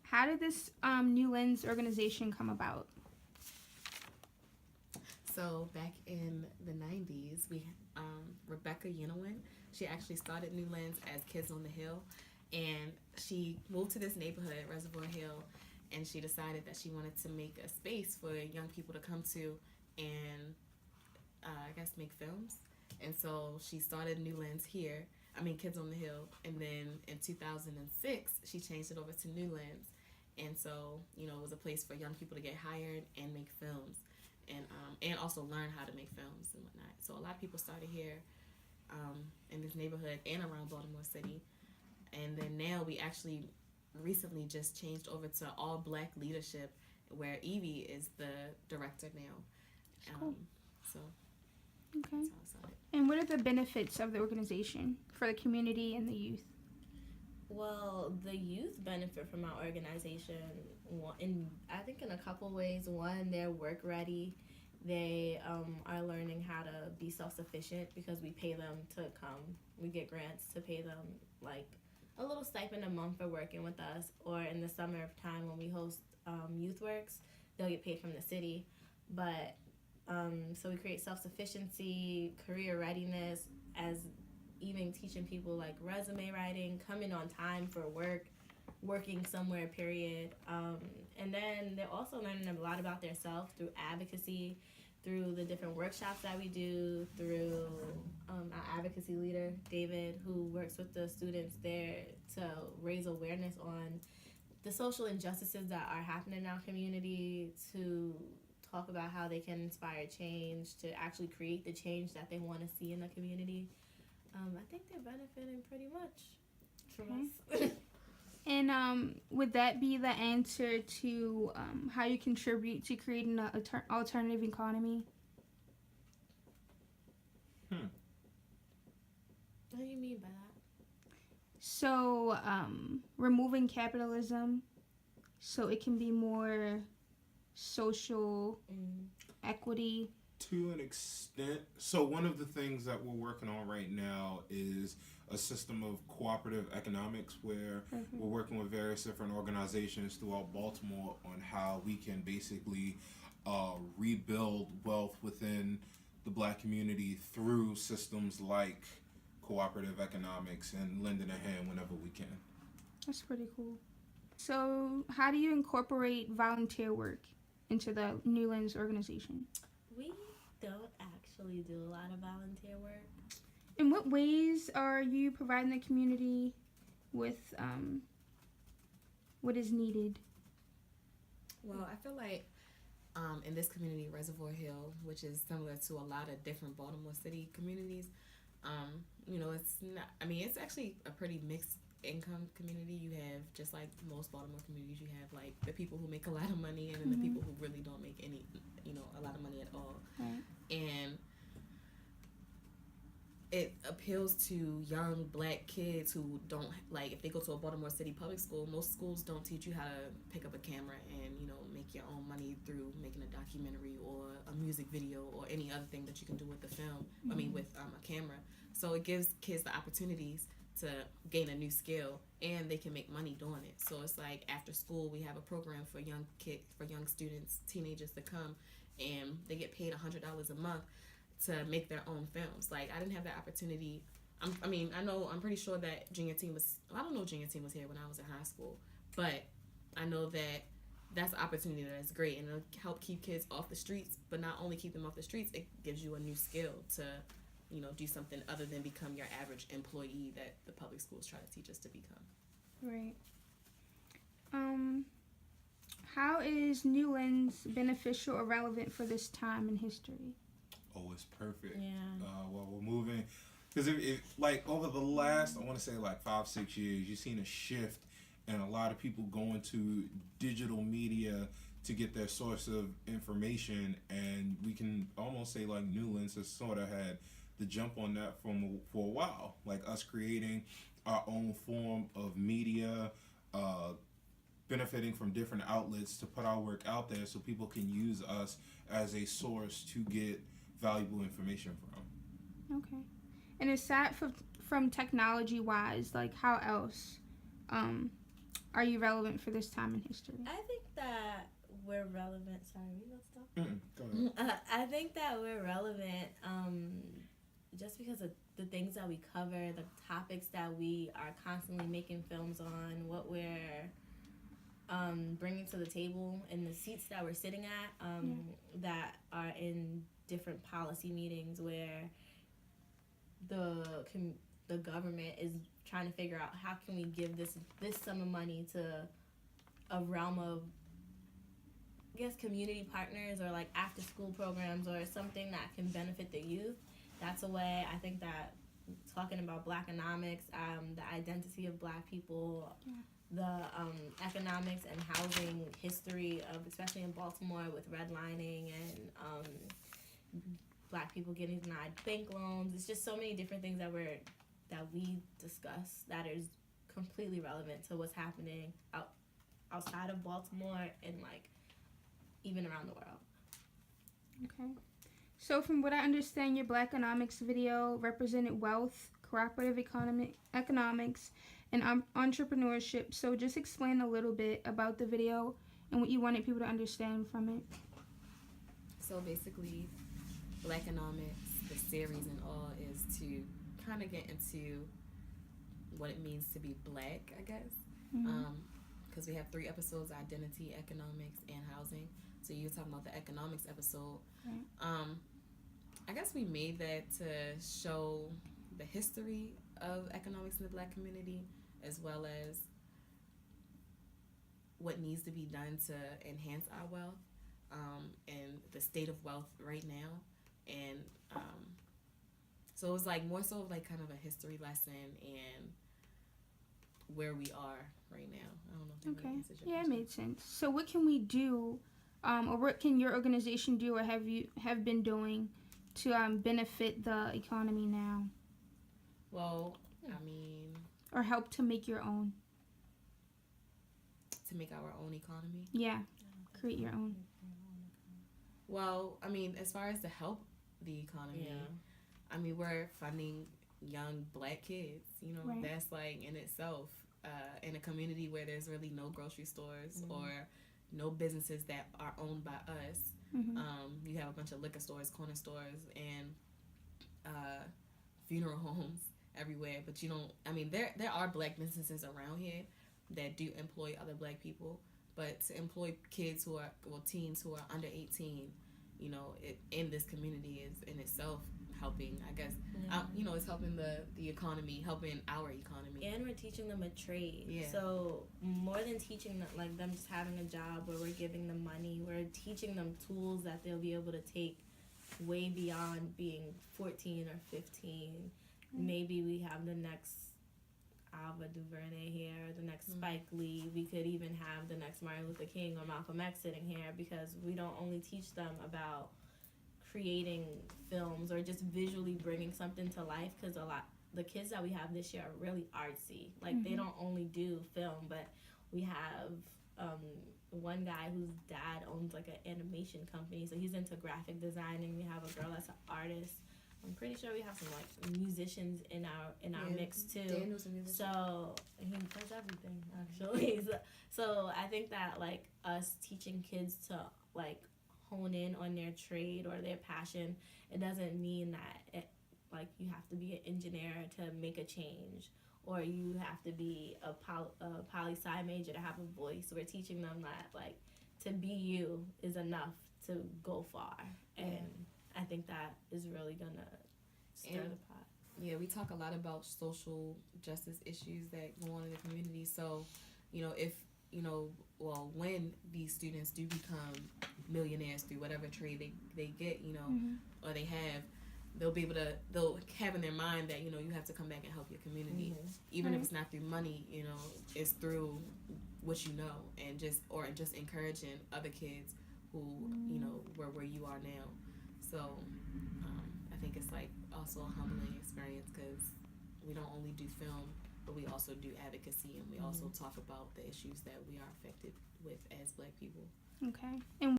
How did this Newlands organization come about? So back in the 90s, we Rebecca Yenowin, she actually started Newlands as Kids on the Hill, and she moved to this neighborhood, Reservoir Hill, and she decided that she wanted to make a space for young people to come to and I guess make films. And so she started Newlands here. I mean, Kids on the Hill, and then in 2006 she changed it over to Newlands, and so it was a place for young people to get hired and make films, and also learn how to make films and whatnot. So a lot of people started here in this neighborhood and around Baltimore City, and then now we actually recently just changed over to all black leadership, where Evie is the director now. Cool. So Okay. that's how it started. And what are the benefits of the organization for the community and the youth? Well, the youth benefit from our organization I think in a couple ways. One, they're work ready. They are learning how to be self-sufficient because we pay them to come. We get grants to pay them like a little stipend a month for working with us, or in the summer time when we host youth works, they'll get paid from the city. But so we create self-sufficiency, career readiness, as even teaching people like resume writing, coming on time for work, working somewhere, period. And then they're also learning a lot about themselves through advocacy, through the different workshops that we do, through our advocacy leader, David, who works with the students there to raise awareness on the social injustices that are happening in our community, to talk about how they can inspire change, to actually create the change that they want to see in the community. I think they're benefiting pretty much from us. And would that be the answer to how you contribute to creating an alternative economy? What do you mean by that? So, removing capitalism so it can be more social equity. To an extent. So one of the things that we're working on right now is a system of cooperative economics where we're working with various different organizations throughout Baltimore on how we can basically rebuild wealth within the black community through systems like cooperative economics and lending a hand whenever we can. That's pretty cool. So, how do you incorporate volunteer work into the Newlands organization? We don't actually do a lot of volunteer work. In what ways are you providing the community with what is needed? Well, I feel like in this community, Reservoir Hill, which is similar to a lot of different Baltimore City communities, it's not. I mean, it's actually a pretty mixed income community. You have, just like most Baltimore communities, you have like the people who make a lot of money, and then the people who really don't make any, a lot of money at all. Right. And it appeals to young black kids who don't, like, if they go to a Baltimore City public school, most schools don't teach you how to pick up a camera and make your own money through making a documentary or a music video or any other thing that you can do with the film. With a camera. So it gives kids the opportunities to gain a new skill, and they can make money doing it. So it's like after school we have a program for young students, teenagers to come, and they get paid $100 a month to make their own films. Like, I didn't have that opportunity. I'm pretty sure that junior team was, I don't know if junior team was here when I was in high school, but I know that that's an opportunity that's great, and it'll help keep kids off the streets. But not only keep them off the streets, it gives you a new skill to do something other than become your average employee that the public schools try to teach us to become. Right. How is Newlands beneficial or relevant for this time in history? Oh, it's perfect. Yeah. While we're moving, because if like over the last, I want to say like 5-6 years, you've seen a shift and a lot of people going to digital media to get their source of information, and we can almost say like Newlands has sort of had the jump on that for a while, like us creating our own form of media, benefiting from different outlets to put our work out there so people can use us as a source to get valuable information from. Okay. And aside from technology wise, like how else are you relevant for this time in history? I think that we're relevant. Sorry, we gonna stop? Go ahead. I think that we're relevant just because of the things that we cover, the topics that we are constantly making films on, what we're bringing to the table, and the seats that we're sitting at that are in different policy meetings where the government is trying to figure out how can we give this sum of money to a realm of, I guess, community partners or like after school programs or something that can benefit the youth. That's a way. I think that talking about Blackonomics, the identity of Black people, the economics and housing history of, especially in Baltimore with redlining and Black people getting denied bank loans. It's just so many different things that we discuss that is completely relevant to what's happening outside of Baltimore and like even around the world. Okay. So from what I understand, your Blackonomics video represented wealth, cooperative economics, and entrepreneurship. So just explain a little bit about the video and what you wanted people to understand from it. So basically, Blackonomics, the series and all, is to kind of get into what it means to be Black, I guess. Because we have 3 episodes: identity, economics, and housing. So you're talking about the economics episode. Right. I guess we made that to show the history of economics in the Black community, as well as what needs to be done to enhance our wealth, and the state of wealth right now. And so it was like more so like kind of a history lesson and where we are right now. I don't know if that really answers your Yeah, it question. made sense. So what can we do, or what can your organization do, or have been doing to benefit the economy now, Well, I mean, or help to make your own? to make our own economy. Yeah, create your own. Well, I mean, as far as to help the economy, I mean, we're funding young Black kids. You know, Right. that's like in itself, in a community where there's really no grocery stores or no businesses that are owned by us. You have a bunch of liquor stores, corner stores, and funeral homes everywhere. But you don't. I mean, there are Black businesses around here that do employ other Black people. But to employ kids who are, well, teens who are under 18, you know, in this community is in itself helping, I guess. You know, it's helping the economy, helping our economy. And we're teaching them a trade. Yeah. So more than teaching them, like them just having a job where we're giving them money, we're teaching them tools that they'll be able to take way beyond being 14 or 15. Maybe we have the next Ava DuVernay here, the next Spike Lee. We could even have the next Martin Luther King or Malcolm X sitting here, because we don't only teach them about creating films or just visually bringing something to life, because the kids that we have this year are really artsy. Like they don't only do film, but we have one guy whose dad owns like an animation company, so he's into graphic designing. We have a girl that's an artist. I'm pretty sure we have some like musicians in our mix too. Daniel's a musician. So he does everything actually. So I think that like us teaching kids to like hone in on their trade or their passion, it doesn't mean that like you have to be an engineer to make a change, or you have to be a poli-sci major to have a voice. We're teaching them that like to be you is enough to go far, and I think that is really gonna stir the pot. Yeah, we talk a lot about social justice issues that go on in the community. So, you know, when these students do become millionaires through whatever trade they get, you know, or they have, they'll have in their mind that, you know, you have to come back and help your community. Even if it's not through money, you know, it's through what you know, and just encouraging other kids who, you know, where you are now. So I think it's like also a humbling experience, because we don't only do film, but we also do advocacy, and we also talk about the issues that we are affected with as Black people. Okay. And